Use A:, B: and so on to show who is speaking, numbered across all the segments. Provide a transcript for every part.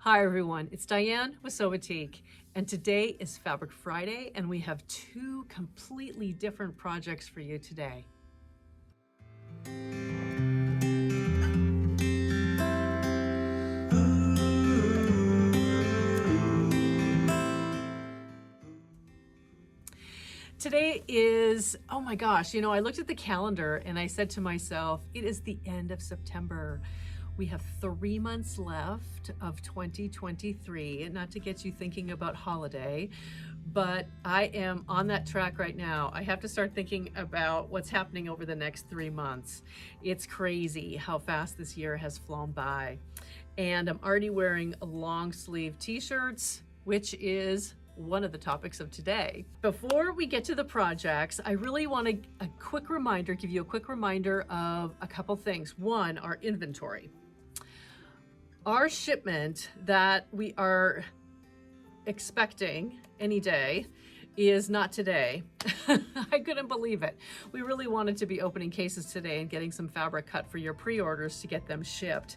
A: Hi everyone, it's Diane with Batik, and today is Fabric Friday, and we have two completely different projects for you today. Today is, oh my gosh, I looked at the calendar and I said to myself, it is the end of September. We have 3 months left of 2023, not to get you thinking about holiday, but I am on that track right now. I have to start thinking about what's happening over the next 3 months. It's crazy how fast this year has flown by. And I'm already wearing long sleeve t-shirts, which is one of the topics of today. Before we get to the projects, I really want to give you a quick reminder of a couple things. One, our inventory. Our shipment that we are expecting any day is not today. I couldn't believe it. We really wanted to be opening cases today and getting some fabric cut for your pre-orders to get them shipped.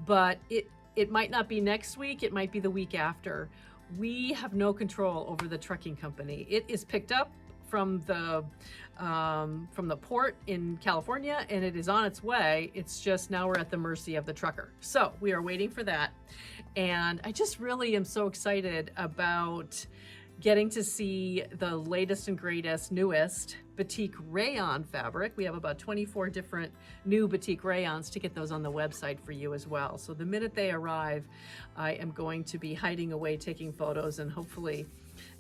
A: But it might not be next week, it might be the week after. We have no control over the trucking company. It is picked up from the port in California, and it is on its way. It's just now we're at the mercy of the trucker. So we are waiting for that. And I just really am so excited about getting to see the latest and greatest, newest Batik Rayon fabric. We have about 24 different new Batik Rayons to get those on the website for you as well. So the minute they arrive, I am going to be hiding away, taking photos, and hopefully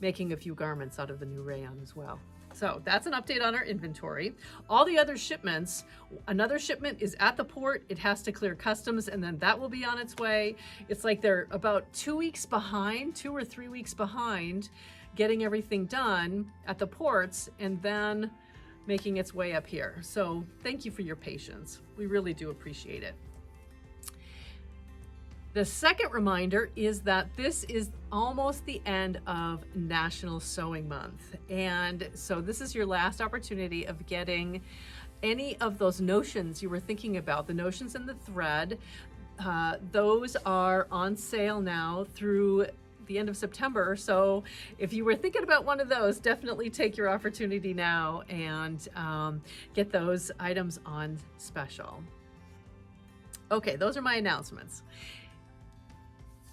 A: making a few garments out of the new rayon as well. So that's an update on our inventory. All the other shipments, another shipment is at the port. It has to clear customs, and then that will be on its way. It's like they're about 2 weeks behind, 2 or 3 weeks behind getting everything done at the ports and then making its way up here. So thank you for your patience. We really do appreciate it. The second reminder is that this is almost the end of National Sewing Month. And so this is your last opportunity of getting any of those notions you were thinking about, the notions in the thread. Those are on sale now through the end of September. So if you were thinking about one of those, definitely take your opportunity now and get those items on special. Okay, those are my announcements.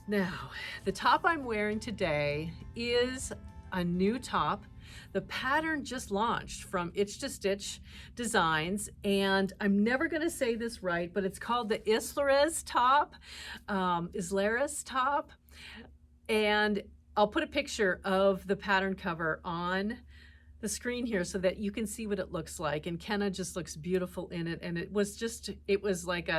A: Now, the top I'm wearing today is a new top. The pattern just launched from Itch to Stitch Designs, and I'm never going to say this right, but it's called the Islares top, Islares top. And I'll put a picture of the pattern cover on the screen here so that you can see what it looks like. And Kenna just looks beautiful in it. And it was like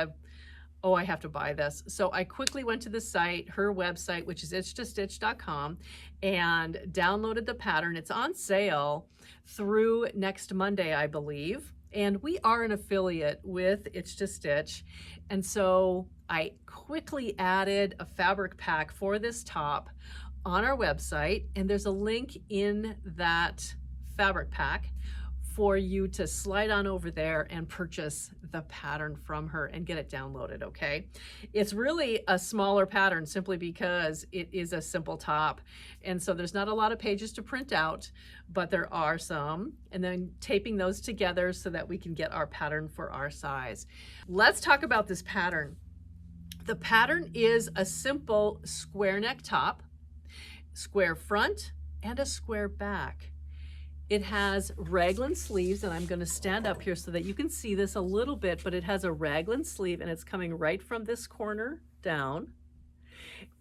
A: oh, I have to buy this. So I quickly went to the site, her website, which is itchtostitch.com, and downloaded the pattern. It's on sale through next Monday, I believe. And we are an affiliate with Itch to Stitch. And so I quickly added a fabric pack for this top on our website. And there's a link in that fabric pack for you to slide on over there and purchase the pattern from her and get it downloaded, okay? It's really a smaller pattern simply because it is a simple top. And so there's not a lot of pages to print out, but there are some. And then taping those together so that we can get our pattern for our size. Let's talk about this pattern. The pattern is a simple square neck top, square front, and a square back. It has raglan sleeves, and I'm going to stand up here so that you can see this a little bit, but it has a raglan sleeve, and it's coming right from this corner down.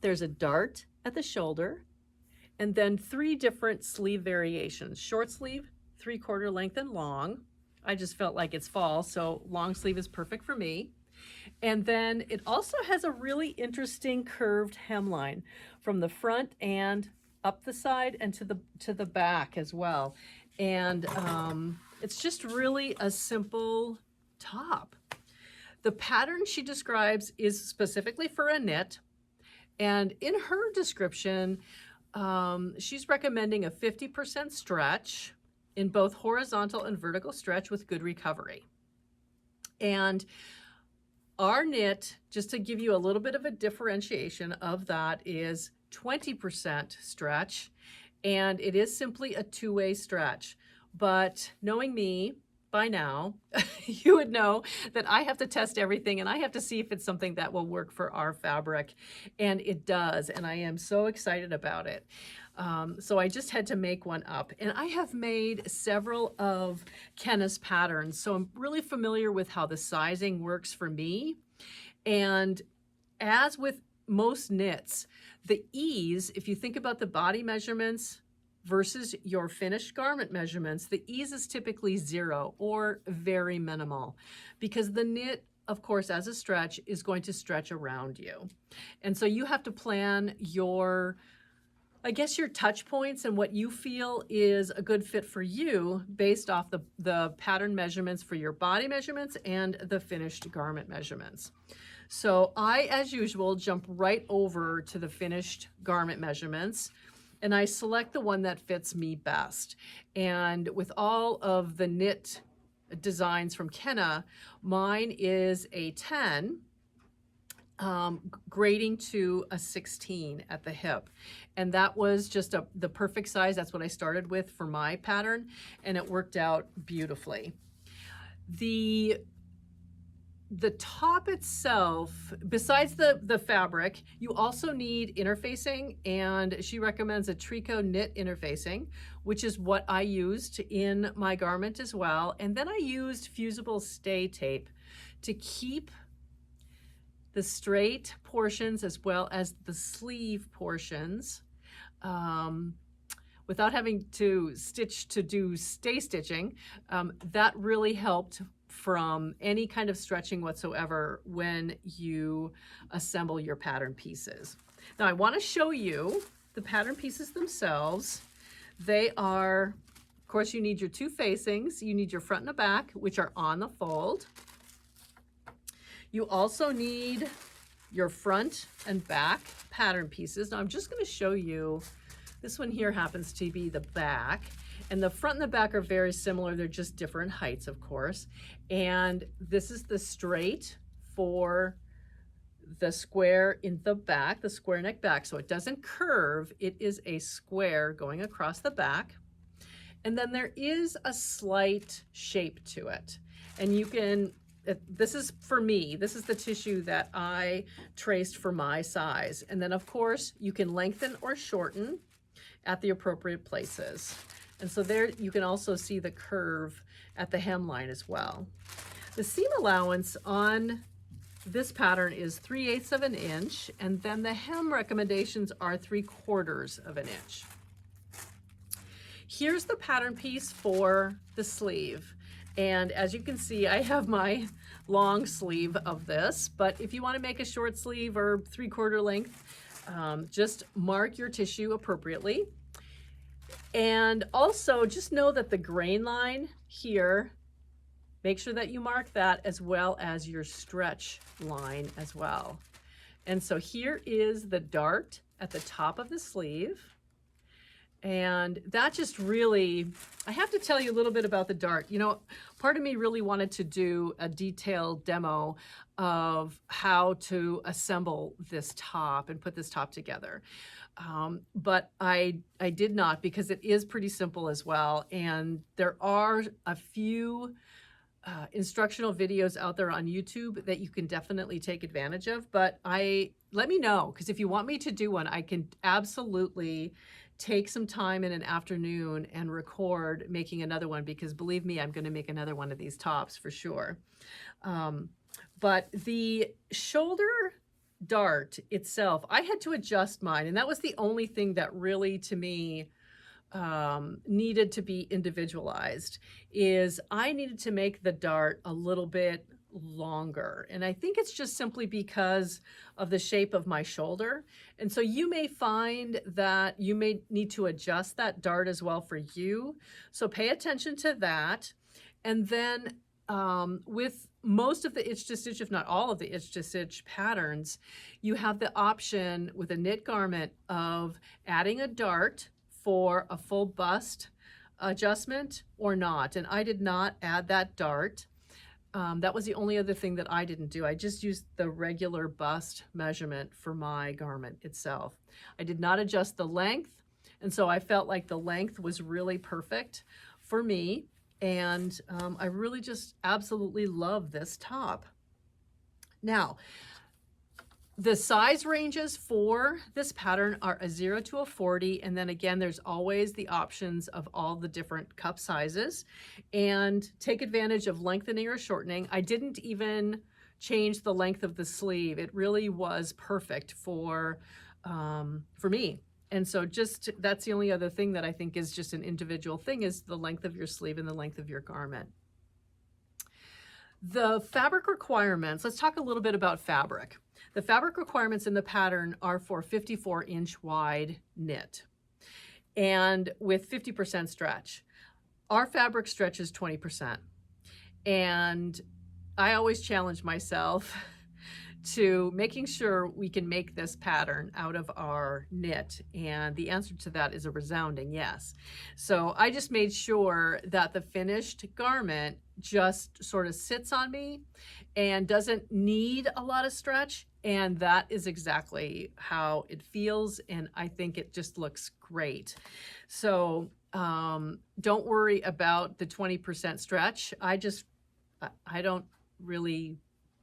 A: There's a dart at the shoulder, and then 3 different sleeve variations: short sleeve, 3/4 length, and long. I just felt like it's fall, so long sleeve is perfect for me. And then it also has a really interesting curved hemline from the front and up the side and to the back as well. And it's just really a simple top. The pattern she describes is specifically for a knit. And in her description, she's recommending a 50% stretch in both horizontal and vertical stretch with good recovery. And Our knit, just to give you a little bit of a differentiation of that, is 20% stretch, and it is simply a two-way stretch. But knowing me by now, you would know that I have to test everything and I have to see if it's something that will work for our fabric, and it does, and I am so excited about it. So I just had to make one up, and I have made several of Kenna's patterns, so I'm really familiar with how the sizing works for me. And as with most knits, the ease, if you think about the body measurements versus your finished garment measurements, the ease is typically 0 or very minimal, because the knit, of course, as a stretch, is going to stretch around you. And so you have to plan your, I guess, your touch points and what you feel is a good fit for you based off the pattern measurements for your body measurements and the finished garment measurements. So I, as usual, jump right over to the finished garment measurements, and I select the one that fits me best. And with all of the knit designs from Kenna, mine is a 10, grading to a 16 at the hip. And that was just the perfect size. That's what I started with for my pattern, and it worked out beautifully. The top itself, besides the fabric, you also need interfacing, and she recommends a tricot knit interfacing, which is what I used in my garment as well. And then I used fusible stay tape to keep the straight portions as well as the sleeve portions without having to stitch to do stay stitching. That really helped from any kind of stretching whatsoever when you assemble your pattern pieces. Now I want to show you the pattern pieces themselves. They are, of course, you need your two facings, you need your front and the back, which are on the fold. You also need your front and back pattern pieces. Now I'm just going to show you, this one here happens to be the back, and the front and the back are very similar. They're just different heights, of course. And this is the straight for the square in the back, the square neck back. So it doesn't curve, it is a square going across the back. And then there is a slight shape to it. And you can, this is for me, this is the tissue that I traced for my size. And then of course you can lengthen or shorten at the appropriate places. And so there you can also see the curve at the hemline as well. The seam allowance on this pattern is 3/8 of an inch, and then the hem recommendations are 3/4 of an inch. Here's the pattern piece for the sleeve. And as you can see, I have my long sleeve of this, but if you want to make a short sleeve or 3/4 length, just mark your tissue appropriately. And also just know that the grain line here, make sure that you mark that, as well as your stretch line as well. And so here is the dart at the top of the sleeve. And that just really, I have to tell you a little bit about the dart. You know, part of me really wanted to do a detailed demo of how to assemble this top and put this top together. But I did not, because it is pretty simple as well. And there are a few instructional videos out there on YouTube that you can definitely take advantage of. But let me know, because if you want me to do one, I can absolutely take some time in an afternoon and record making another one, because believe me, I'm going to make another one of these tops for sure. But the shoulder dart itself, I had to adjust mine, and that was the only thing that really, to me, needed to be individualized. Is I needed to make the dart a little bit longer, and I think it's just simply because of the shape of my shoulder. And so you may find that you may need to adjust that dart as well for you, so pay attention to that. And then with most of the itch to stitch, if not all of the itch to stitch patterns, you have the option with a knit garment of adding a dart for a full bust adjustment or not. And I did not add that dart. That was the only other thing that I didn't do. I just used the regular bust measurement for my garment itself. I did not adjust the length, and so I felt like the length was really perfect for me, and I really just absolutely love this top. Now, the size ranges for this pattern are a 0 to a 40, and then again, there's always the options of all the different cup sizes, and take advantage of lengthening or shortening. I didn't even change the length of the sleeve. It really was perfect for me. And so just, that's the only other thing that I think is just an individual thing, is the length of your sleeve and the length of your garment. The fabric requirements, let's talk a little bit about fabric. The fabric requirements in the pattern are for 54-inch wide knit and with 50% stretch. Our fabric stretches 20%. And I always challenge myself to making sure we can make this pattern out of our knit, and the answer to that is a resounding yes. So I just made sure that the finished garment just sort of sits on me and doesn't need a lot of stretch, and that is exactly how it feels, and I think it just looks great. So don't worry about the 20% stretch. I don't really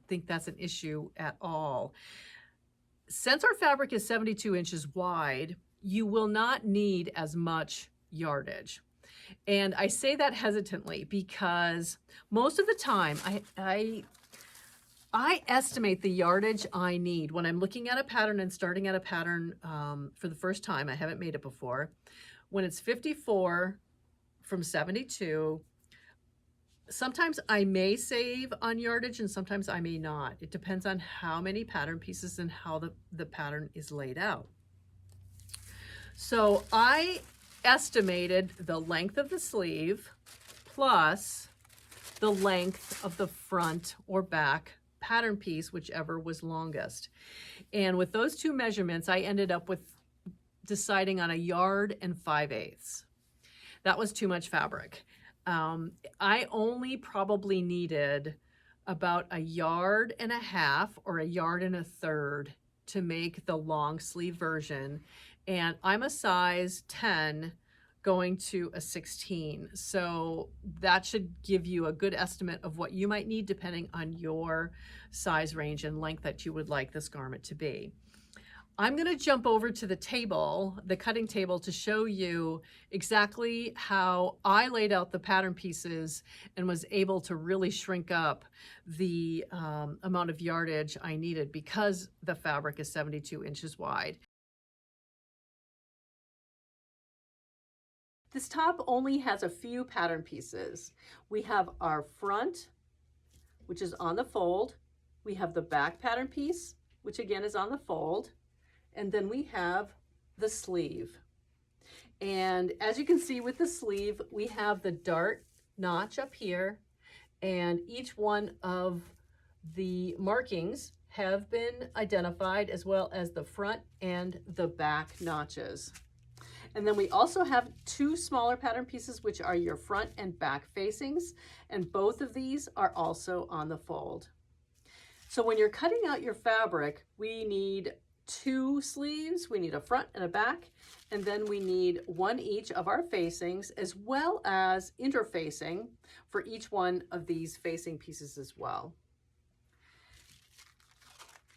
A: think that's an issue at all. Since our fabric is 72 inches wide, you will not need as much yardage. And I say that hesitantly because most of the time I estimate the yardage I need when I'm looking at a pattern and starting at a pattern for the first time. I haven't made it before. When it's 54 from 72, sometimes I may save on yardage and sometimes I may not. It depends on how many pattern pieces and how the pattern is laid out. So I estimated the length of the sleeve plus the length of the front or back pattern piece, whichever was longest. And with those two measurements, I ended up with deciding on 1 yard and 5/8. That was too much fabric. I only probably needed about 1.5 yards or 1.3 yards to make the long sleeve version. And I'm a size 10 going to a 16. So that should give you a good estimate of what you might need depending on your size range and length that you would like this garment to be. I'm going to jump over to the table, the cutting table, to show you exactly how I laid out the pattern pieces and was able to really shrink up the amount of yardage I needed because the fabric is 72 inches wide. This top only has a few pattern pieces. We have our front, which is on the fold. We have the back pattern piece, which again is on the fold. And then we have the sleeve. And as you can see with the sleeve, we have the dart notch up here, and each one of the markings have been identified, as well as the front and the back notches. And then we also have 2 smaller pattern pieces, which are your front and back facings, and both of these are also on the fold. So when you're cutting out your fabric, we need 2 sleeves, we need a front and a back, and then we need 1 each of our facings, as well as interfacing for each one of these facing pieces as well.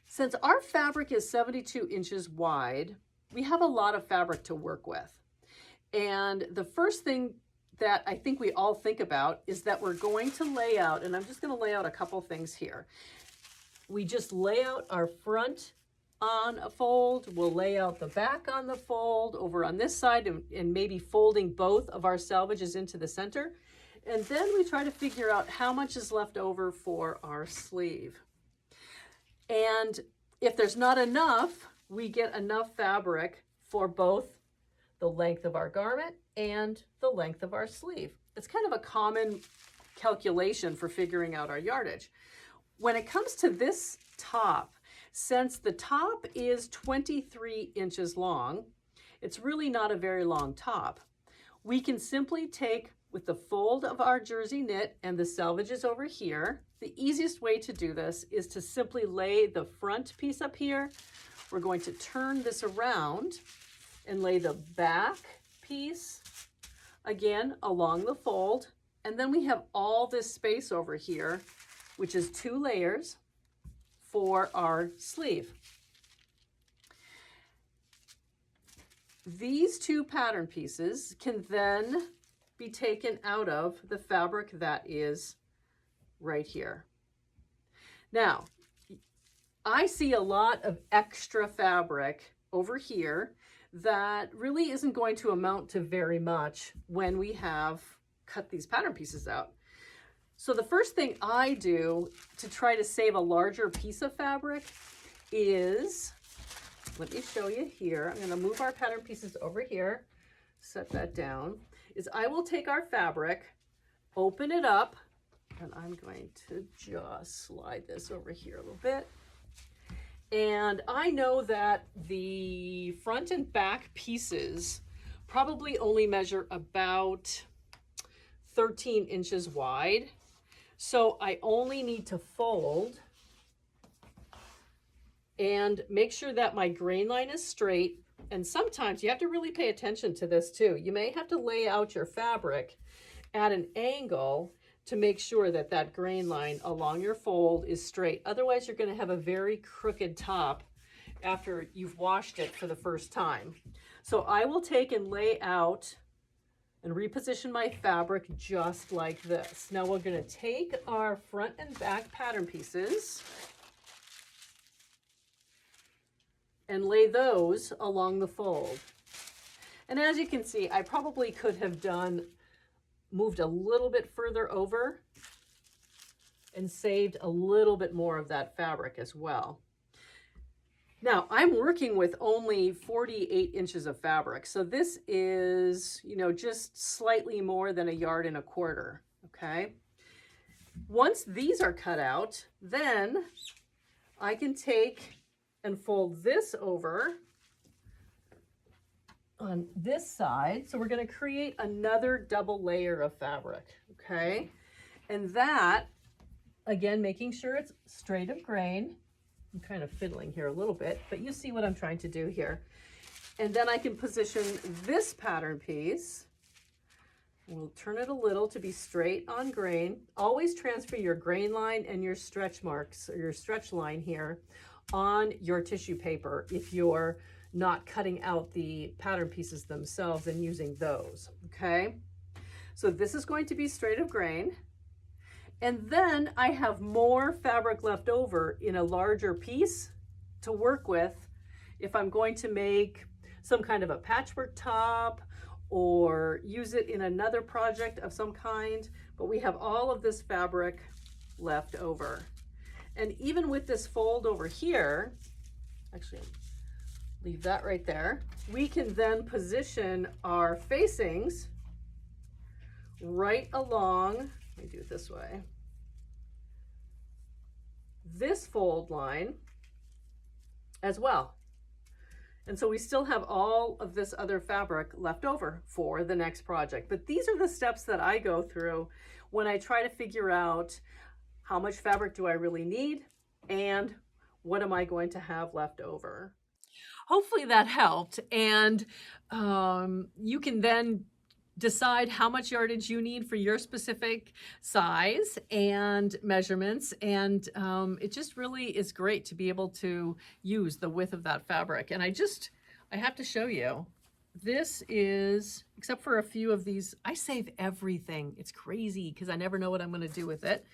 A: Since our fabric is 72 inches wide, we have a lot of fabric to work with. And the first thing that I think we all think about is that we're going to lay out, and I'm just going to lay out a couple things here. We just lay out our front on a fold, we'll lay out the back on the fold over on this side, and maybe folding both of our selvages into the center. And then we try to figure out how much is left over for our sleeve. And if there's not enough, we get enough fabric for both the length of our garment and the length of our sleeve. It's kind of a common calculation for figuring out our yardage. When it comes to this top, since the top is 23 inches long, it's really not a very long top. We can simply take with the fold of our jersey knit and the selvages over here. The easiest way to do this is to simply lay the front piece up here. We're going to turn this around and lay the back piece again along the fold. And then we have all this space over here, which is 2 layers for our sleeve. These 2 pattern pieces can then be taken out of the fabric that is right here. Now, I see a lot of extra fabric over here that really isn't going to amount to very much when we have cut these pattern pieces out. So the first thing I do to try to save a larger piece of fabric is, let me show you here. I'm going to move our pattern pieces over here, set that down, is I will take our fabric, open it up, and I'm going to just slide this over here a little bit. And I know that the front and back pieces probably only measure about 13 inches wide. So I only need to fold and make sure that my grain line is straight. And sometimes you have to really pay attention to this too. You may have to lay out your fabric at an angle to make sure that that grain line along your fold is straight. Otherwise, you're going to have a very crooked top after you've washed it for the first time. So I will take and lay out and reposition my fabric just like this. Now we're going to take our front and back pattern pieces and lay those along the fold. And as you can see, I probably could have moved a little bit further over and saved a little bit more of that fabric as well. Now I'm working with only 48 inches of fabric. So this is, just slightly more than 1.25 yards, okay? Once these are cut out, then I can take and fold this over on this side. So we're going to create another double layer of fabric, okay? And that, again, making sure it's straight of grain. I'm kind of fiddling here a little bit, but you see what I'm trying to do here. And then I can position this pattern piece. We'll turn it a little to be straight on grain. Always transfer your grain line and your stretch marks or your stretch line here on your tissue paper if you're not cutting out the pattern pieces themselves and using those, okay? So this is going to be straight of grain. And then I have more fabric left over in a larger piece to work with if I'm going to make some kind of a patchwork top or use it in another project of some kind. But we have all of this fabric left over. And even with this fold over here, actually, leave that right there. We can then position our facings right along, let me do it this way, this fold line as well. And so we still have all of this other fabric left over for the next project. But these are the steps that I go through when I try to figure out how much fabric do I really need and what am I going to have left over. Hopefully that helped, and you can then decide how much yardage you need for your specific size and measurements, and it just really is great to be able to use the width of that fabric. And I have to show you, this is, except for a few of these, I save everything. It's crazy because I never know what I'm going to do with it.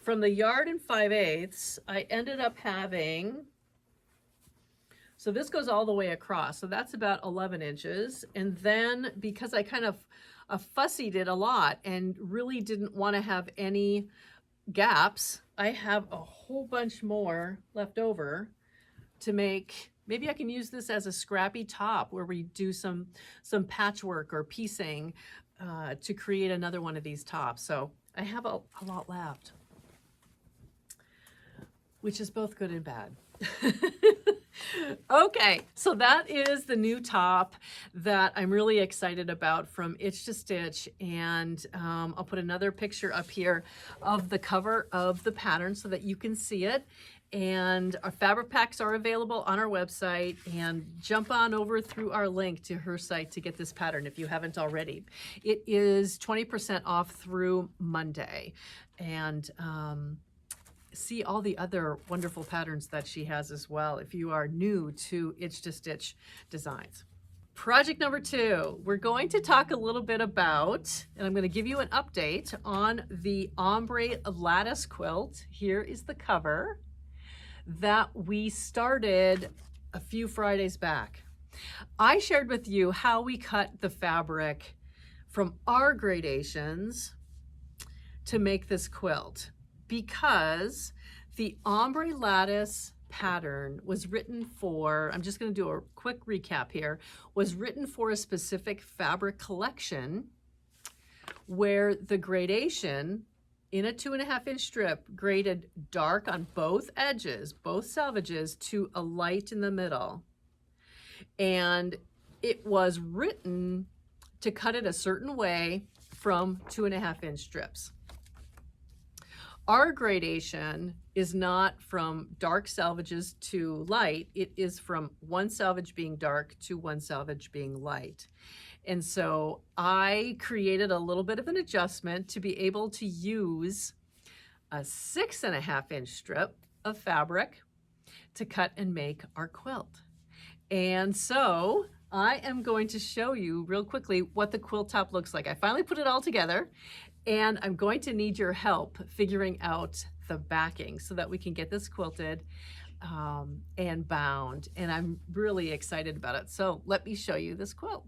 A: From the 1 5/8 yards, I ended up having, so this goes all the way across. So that's about 11 inches. And then because I kind of fussied it a lot and really didn't want to have any gaps, I have a whole bunch more left over to make. Maybe I can use this as a scrappy top where we do some patchwork or piecing to create another one of these tops. So I have a lot left, which is both good and bad. Okay, so that is the new top that I'm really excited about from Itch to Stitch, and I'll put another picture up here of the cover of the pattern so that you can see it. And our fabric packs are available on our website, and jump on over through our link to her site to get this pattern if you haven't already. It is 20% off through Monday, and see all the other wonderful patterns that she has as well if you are new to Itch to Stitch designs. Project number 2, we're going to talk a little bit about, and I'm going to give you an update on the Ombre Lattice Quilt. Here is the cover that we started a few Fridays back. I shared with you how we cut the fabric from our gradations to make this quilt, because the Ombre Lattice pattern was written for, I'm just going to do a quick recap here, was written for a specific fabric collection where the gradation in a 2.5-inch strip graded dark on both edges, both selvages, to a light in the middle. And it was written to cut it a certain way from 2.5-inch strips. Our gradation is not from dark selvages to light. It is from one selvage being dark to one selvage being light. And so I created a little bit of an adjustment to be able to use a 6.5-inch strip of fabric to cut and make our quilt. And so I am going to show you real quickly what the quilt top looks like. I finally put it all together, and I'm going to need your help figuring out the backing so that we can get this quilted and bound. And I'm really excited about it. So let me show you this quilt.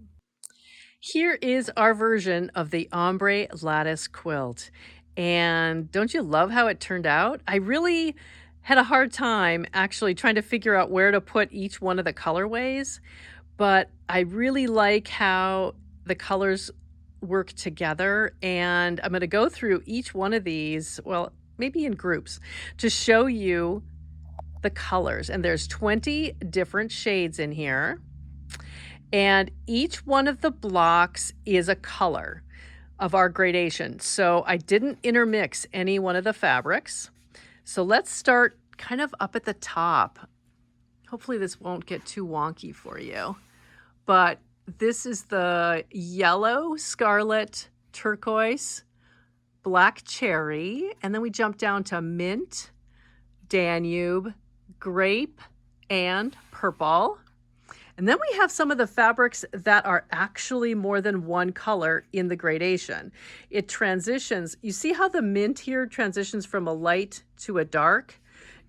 A: Here is our version of the Ombre Lattice Quilt. And don't you love how it turned out? I really had a hard time actually trying to figure out where to put each one of the colorways, but I really like how the colors work together. And I'm going to go through each one of these, well, maybe in groups, to show you the colors. And there's 20 different shades in here. And each one of the blocks is a color of our gradation. So I didn't intermix any one of the fabrics. So let's start kind of up at the top. Hopefully this won't get too wonky for you. But this is the yellow, scarlet, turquoise, black cherry. And then we jump down to mint, Danube, grape, and purple. And then we have some of the fabrics that are actually more than one color in the gradation. It transitions. You see how the mint here transitions from a light to a dark,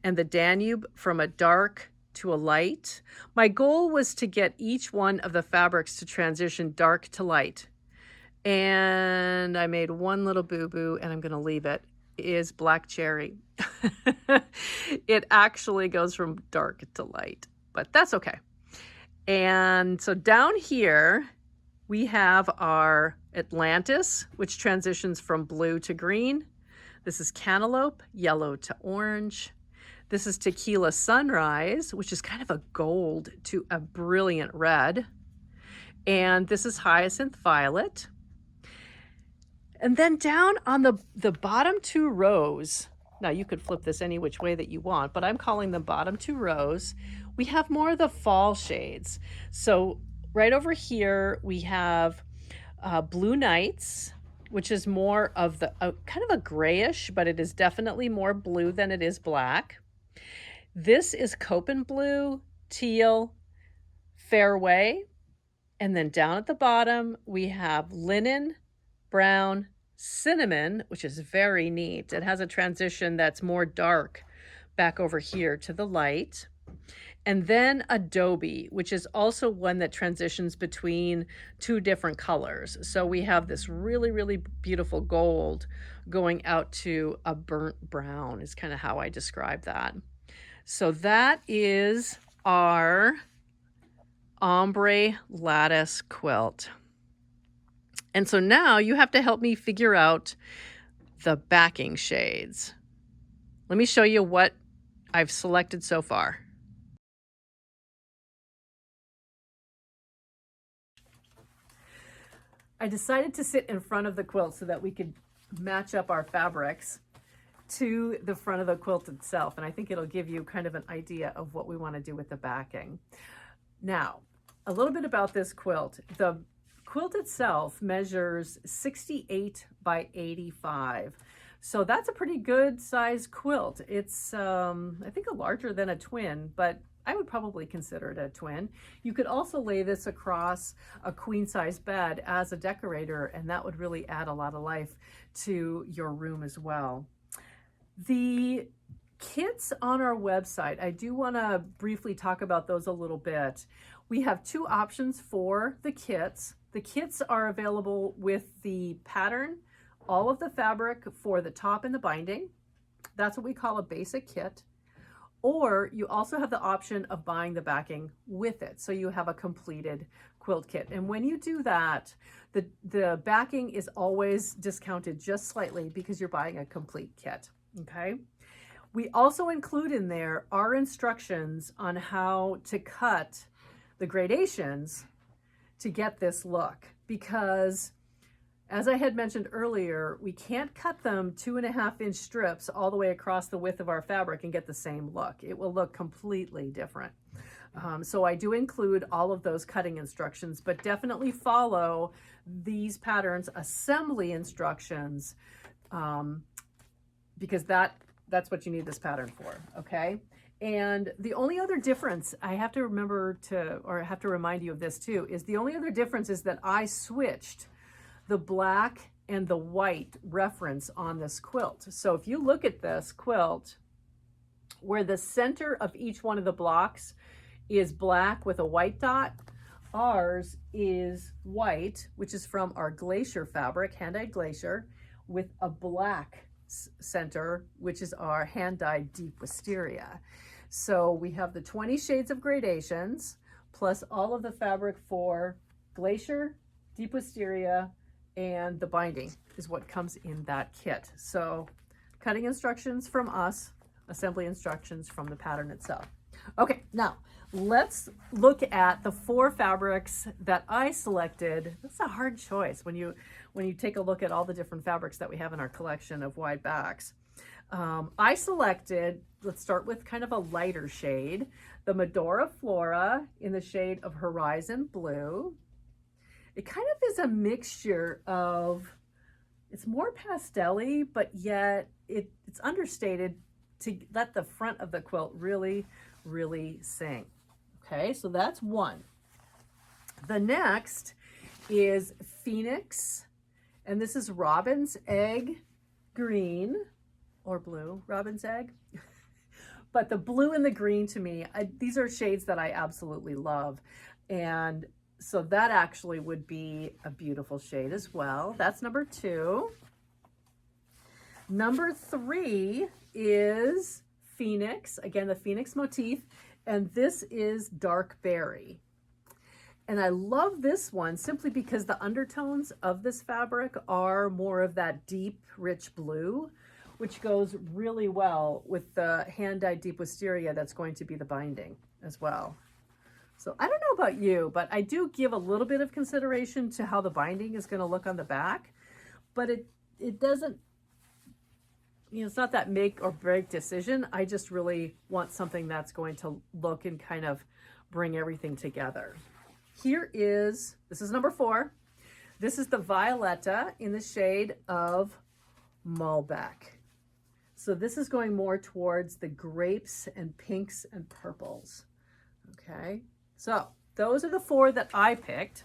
A: and the Danube from a dark to a light? My goal was to get each one of the fabrics to transition dark to light. And I made one little boo-boo, and I'm going to leave it, is black cherry. It actually goes from dark to light, but that's okay. And so down here, we have our Atlantis, which transitions from blue to green. This is Cantaloupe, yellow to orange. This is Tequila Sunrise, which is kind of a gold to a brilliant red. And this is Hyacinth Violet. And then down on the bottom 2 rows, now you could flip this any which way that you want, but I'm calling the bottom 2 rows, we have more of the fall shades. So right over here, we have Blue Nights, which is more of the kind of a grayish, but it is definitely more blue than it is black. This is Copen Blue, Teal, Fairway. And then down at the bottom, we have Linen, Brown, Cinnamon, which is very neat. It has a transition that's more dark back over here to the light. And then Adobe, which is also one that transitions between 2 different colors. So we have this really, really beautiful gold going out to a burnt brown is kind of how I describe that. So that is our Ombre Lattice Quilt. And so now you have to help me figure out the backing shades. Let me show you what I've selected so far. I decided to sit in front of the quilt so that we could match up our fabrics to the front of the quilt itself. And I think it'll give you kind of an idea of what we want to do with the backing. Now, a little bit about this quilt. The quilt itself measures 68 by 85. So that's a pretty good size quilt. It's, I think, a larger than a twin, but I would probably consider it a twin. You could also lay this across a queen size bed as a decorator, and that would really add a lot of life to your room as well. The kits on our website, I do want to briefly talk about those a little bit. We have two options for the kits. The kits are available with the pattern, all of the fabric for the top and the binding. That's what we call a basic kit. Or you also have the option of buying the backing with it. So you have a completed quilt kit. And when you do that, the backing is always discounted just slightly because you're buying a complete kit, okay? We also include in there our instructions on how to cut the gradations to get this look, because as I had mentioned earlier, we can't cut them 2.5-inch strips all the way across the width of our fabric and get the same look. It will look completely different. So I do include all of those cutting instructions, but definitely follow these patterns assembly instructions, because that's what you need this pattern for, okay? And the only other difference, I have to remind you of this too, is the only other difference is that I switched the black and the white reference on this quilt. So if you look at this quilt, where the center of each one of the blocks is black with a white dot, ours is white, which is from our glacier fabric, hand-dyed glacier, with a black center, which is our hand-dyed deep wisteria. So we have the 20 shades of gradations, plus all of the fabric for glacier, deep wisteria, and the binding is what comes in that kit. So cutting instructions from us, assembly instructions from the pattern itself. Okay, now let's look at the 4 fabrics that I selected. That's a hard choice when you take a look at all the different fabrics that we have in our collection of wide backs. I selected, let's start with kind of a lighter shade, the Medora Flora in the shade of Horizon Blue. It kind of is a mixture of, it's more pastel-y, but yet it's understated to let the front of the quilt really, really sing. Okay, so that's one. The next is Phoenix, and this is Robin's Egg Green, or blue, Robin's Egg. But the blue and the green, to me, these are shades that I absolutely love. And so that actually would be a beautiful shade as well. That's number 2. Number 3 is Phoenix, again, the Phoenix motif, and this is Dark Berry. And I love this one simply because the undertones of this fabric are more of that deep, rich blue, which goes really well with the hand-dyed deep wisteria that's going to be the binding as well. So I don't know about you, but I do give a little bit of consideration to how the binding is going to look on the back, but it doesn't, it's not that make or break decision. I just really want something that's going to look and kind of bring everything together. This is number 4. This is the Violetta in the shade of Malbec. So this is going more towards the grapes and pinks and purples. Okay. So those are the 4 that I picked.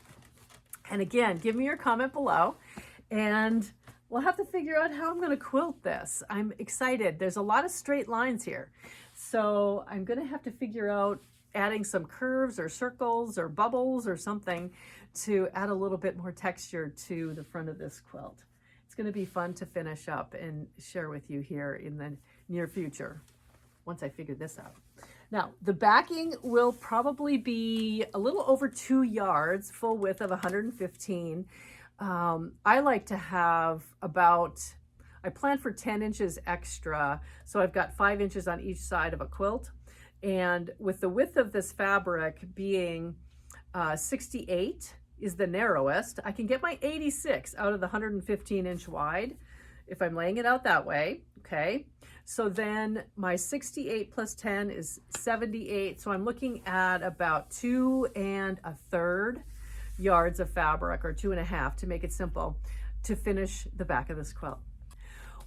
A: And again, give me your comment below and we'll have to figure out how I'm going to quilt this. I'm excited. There's a lot of straight lines here. So I'm going to have to figure out adding some curves or circles or bubbles or something to add a little bit more texture to the front of this quilt. It's going to be fun to finish up and share with you here in the near future once I figure this out. Now, the backing will probably be a little over 2 yards, full width of 115. I like to have I plan for 10 inches extra, so I've got 5 inches on each side of a quilt. And with the width of this fabric being 68 is the narrowest. I can get my 86 out of the 115-inch wide if I'm laying it out that way, okay? So then my 68 plus 10 is 78. So I'm looking at about 2 1/3 yards of fabric, or 2 1/2 to make it simple, to finish the back of this quilt.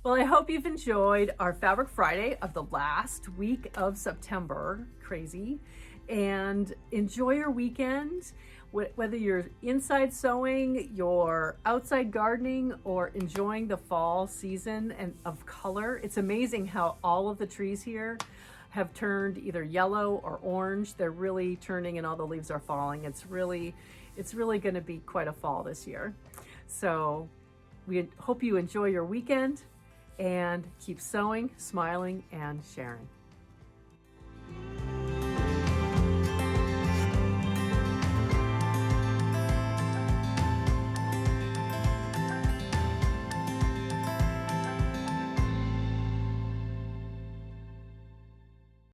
A: Well, I hope you've enjoyed our Fabric Friday of the last week of September. Crazy. And enjoy your weekend. Whether you're inside sewing, you're outside gardening, or enjoying the fall season and of color. It's amazing how all of the trees here have turned either yellow or orange. They're really turning and all the leaves are falling. It's really going to be quite a fall this year. So we hope you enjoy your weekend and keep sewing, smiling, and sharing.